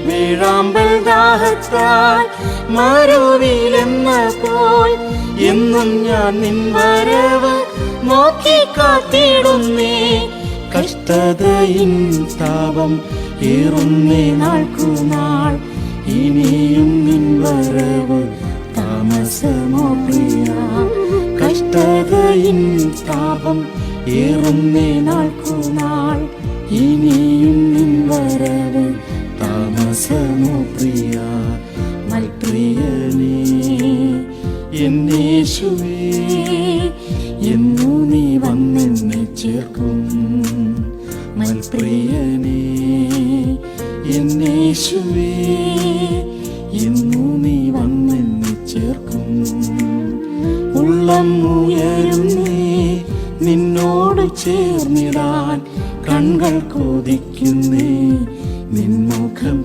വീഴാമ്പൽ ദാഹത്താൽ മരുവിലെന്ന പോൽ എന്നും ഞാൻ നിൻ വരവ് നോക്കി കാത്തിടുന്നേ. കഷ്ടതയിൻ താപം ഏറുന്നേ നാൾക്കുനാൾ, ഇനിയും നിൻ വരവ് താമസമോ പ്രിയ. കഷ്ടതയിൻ താപം ഏറുന്നേ നാൾക്കുനാൾ, ഇനിയും നിൻ വരവ് താമസമോ പ്രിയ. മൽപ്രിയനേ എന്നേശുവേ, എന്നു നീ വന്നെന്നെ ചേർക്കും. മൽപ്രിയനേ എന്നേശുവേ, എന്നു നീ വന്നെന്നെ ചേർക്കും. ഉള്ളം ഉയരുന്നേ നിന്നോട് ചേർന്നിടാൻ, കൺകൾ കൊതിക്കുന്നേ നിൻമുഖം